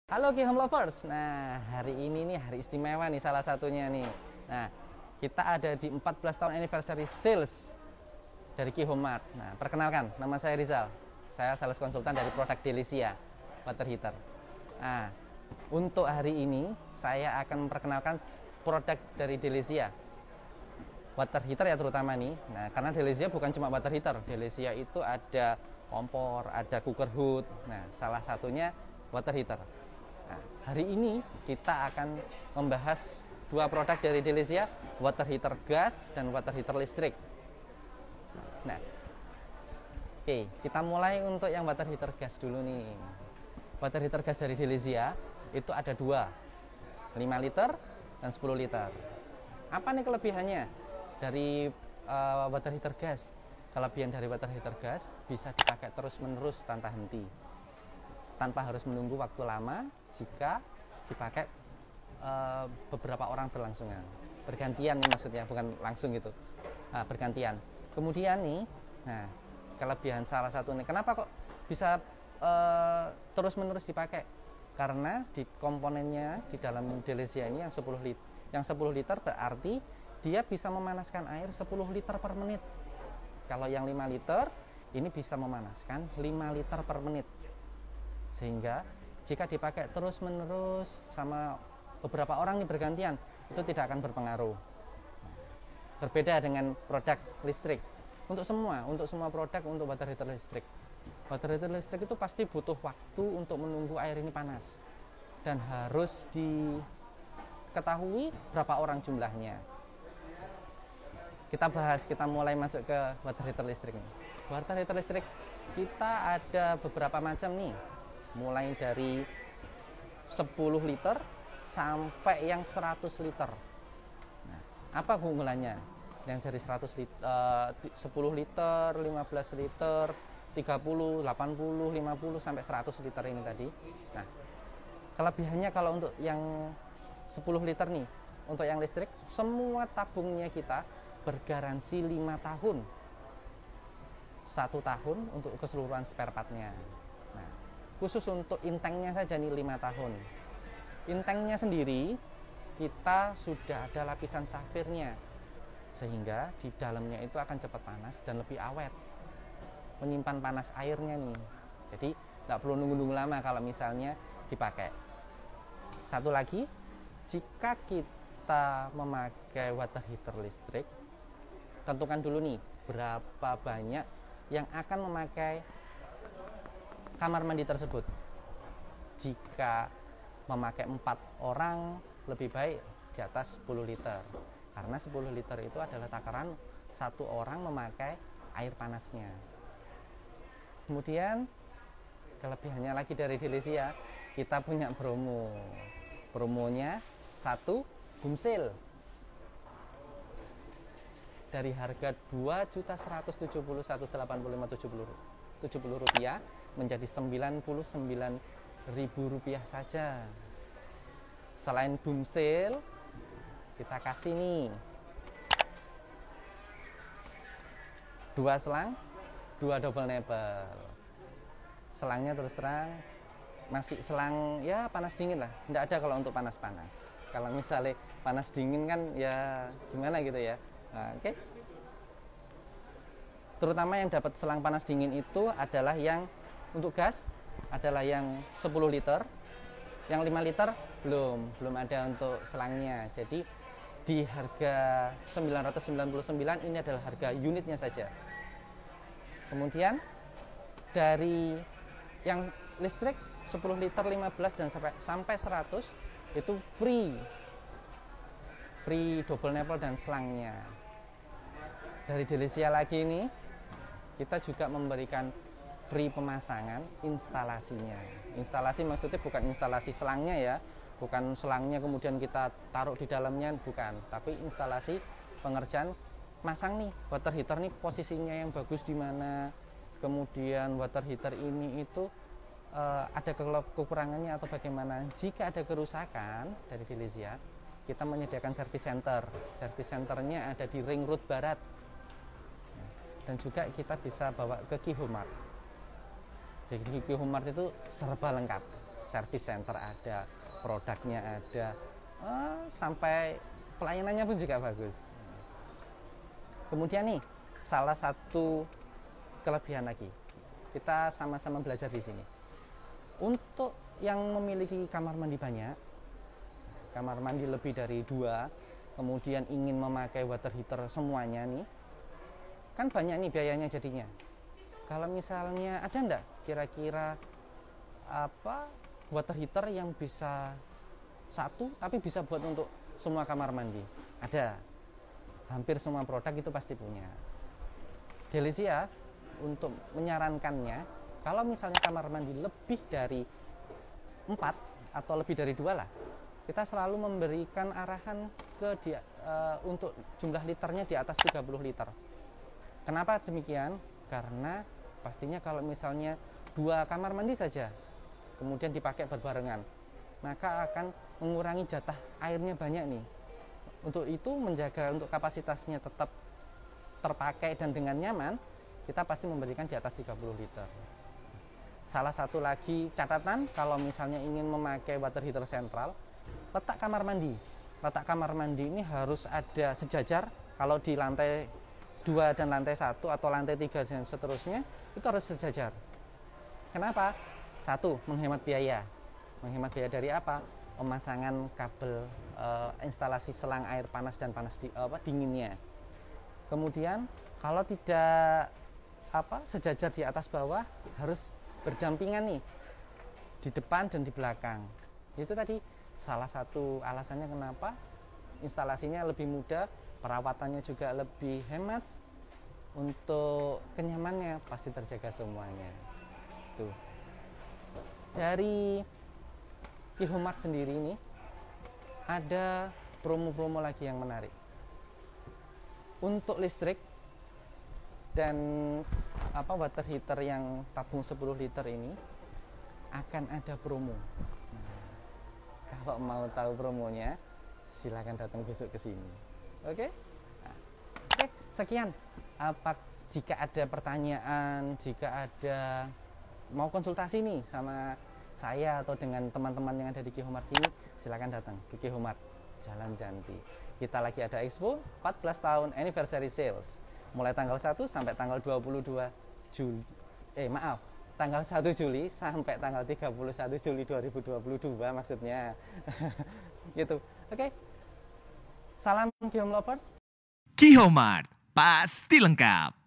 Halo Ki Home Lovers. Nah, hari ini nih hari istimewa nih salah satunya nih. Nah, kita ada di 14 tahun anniversary sales dari Ki Home Mart. Nah, perkenalkan, nama saya Rizal. Saya sales konsultan dari produk Delicia water heater. Nah, untuk hari ini saya akan memperkenalkan produk dari Delicia water heater ya terutama nih. Nah, karena Delicia bukan cuma water heater. Delicia itu ada kompor, ada cooker hood. Nah, salah satunya water heater. Nah, hari ini kita akan membahas dua produk dari Delicia, water heater gas dan water heater listrik. Nah, oke, kita mulai untuk yang water heater gas dulu nih. Water heater gas dari Delicia itu ada dua, 5 liter dan 10 liter. Apa nih kelebihannya dari water heater gas? Kelebihan dari water heater gas bisa dipakai terus-menerus tanpa henti, tanpa harus menunggu waktu lama jika dipakai beberapa orang bergantian nih maksudnya, bukan langsung gitu. Nah, bergantian. Kemudian nih, nah kelebihan salah satu nih, kenapa kok bisa terus-menerus dipakai? Karena di komponennya di dalam Delicia ini yang 10 liter berarti dia bisa memanaskan air 10 liter per menit. Kalau yang 5 liter ini bisa memanaskan 5 liter per menit. Sehingga jika dipakai terus-menerus sama beberapa orang nih bergantian, itu tidak akan berpengaruh. Berbeda dengan produk listrik. Untuk semua produk untuk water heater listrik. Water heater listrik itu pasti butuh waktu untuk menunggu air ini panas. Dan harus diketahui berapa orang jumlahnya. Kita mulai masuk ke water heater listrik nih. Water heater listrik kita ada beberapa macam nih. Mulai dari 10 liter sampai yang 100 liter. Nah, apa keunggulannya? Yang dari 10 liter, 15 liter, 30, 80, 50 sampai 100 liter ini tadi. Nah, kelebihannya kalau untuk yang 10 liter nih, untuk yang listrik, semua tabungnya kita bergaransi 5 tahun. 1 tahun untuk keseluruhan spare part-nya. Nah, khusus untuk intangnya saja nih 5 tahun. Intangnya sendiri kita sudah ada lapisan safirnya, sehingga di dalamnya itu akan cepat panas dan lebih awet, menyimpan panas airnya nih. Jadi nggak perlu nunggu-nunggu lama kalau misalnya dipakai. Satu lagi, jika kita memakai water heater listrik, tentukan dulu nih berapa banyak yang akan memakai kamar mandi tersebut. Jika memakai 4 orang, lebih baik di atas 10 liter. Karena 10 liter itu adalah takaran 1 orang memakai air panasnya. Kemudian kelebihannya lagi dari Delicia, kita punya promo. Promonya 1 boom sale. Dari harga Rp2.171.8570 menjadi Rp99.000 saja. Selain boom sale, kita kasih nih 2 selang, 2 double nipple. Selangnya terus terang masih selang ya panas dingin lah. Tidak ada kalau untuk panas-panas. Kalau misalnya panas dingin kan ya gimana gitu ya. Nah, oke. Terutama yang dapat selang panas dingin itu adalah yang untuk gas adalah yang 10 liter, yang 5 liter belum ada untuk selangnya. Jadi di harga 999 ini adalah harga unitnya saja. Kemudian dari yang listrik 10 liter, 15 dan sampai 100 itu free double nipple dan selangnya. Dari Delicia lagi ini kita juga memberikan free pemasangan instalasinya. Instalasi maksudnya bukan instalasi selangnya ya, bukan selangnya kemudian kita taruh di dalamnya, bukan, tapi instalasi pengerjaan masang nih water heater nih posisinya yang bagus di mana, kemudian water heater ini itu ada kekurangannya atau bagaimana. Jika ada kerusakan dari Delicia, kita menyediakan service center. Service centernya ada di Ring Road Barat. Dan juga kita bisa bawa ke Ki Home Mart. Di Ki Home Mart itu serba lengkap. service center ada, produknya ada, sampai pelayanannya pun juga bagus. Kemudian nih, salah satu kelebihan lagi, kita sama-sama belajar di sini. Untuk yang memiliki kamar mandi banyak, kamar mandi lebih dari 2, kemudian ingin memakai water heater semuanya nih, kan banyak nih biayanya jadinya. Kalau misalnya ada enggak kira-kira water heater yang bisa satu tapi bisa buat untuk semua kamar mandi? Ada. Hampir semua produk itu pasti punya. Delisia untuk menyarankannya, kalau misalnya kamar mandi lebih dari 4 atau lebih dari 2 lah, kita selalu memberikan arahan untuk jumlah liternya di atas 30 liter. Kenapa demikian? Karena pastinya kalau misalnya 2 kamar mandi saja kemudian dipakai berbarengan, maka akan mengurangi jatah airnya banyak nih. Untuk itu, menjaga untuk kapasitasnya tetap terpakai dan dengan nyaman, kita pasti memberikan di atas 30 liter. Salah satu lagi catatan, kalau misalnya ingin memakai water heater sentral, letak kamar mandi. Letak kamar mandi ini harus ada sejajar. Kalau di lantai 2 dan lantai 1 atau lantai 3 dan seterusnya, itu harus sejajar. Kenapa? 1, menghemat biaya. Menghemat biaya dari apa? Pemasangan kabel instalasi selang air panas dan dinginnya. Kemudian kalau tidak sejajar di atas bawah, harus berdampingan nih di depan dan di belakang. Itu tadi salah satu alasannya kenapa instalasinya lebih mudah, perawatannya juga lebih hemat, untuk kenyamanannya pasti terjaga semuanya. Tuh. Dari Qihomart sendiri ini ada promo-promo lagi yang menarik. Untuk listrik dan water heater yang tabung 10 liter ini akan ada promo. Nah, kalau mau tahu promonya, silakan datang besok ke sini. Oke? Nah, oke, sekian. Jika ada pertanyaan, jika ada mau konsultasi nih sama saya atau dengan teman-teman yang ada di Qihomart sini, silakan datang ke Qihomart Jalan Janti. Kita lagi ada Expo 14 tahun Anniversary Sales, mulai tanggal 1 sampai tanggal 22 Juli. Tanggal 1 Juli sampai tanggal 31 Juli 2022 maksudnya. Gitu. Oke. Salam Qihom Lovers. Qihomart, pasti lengkap.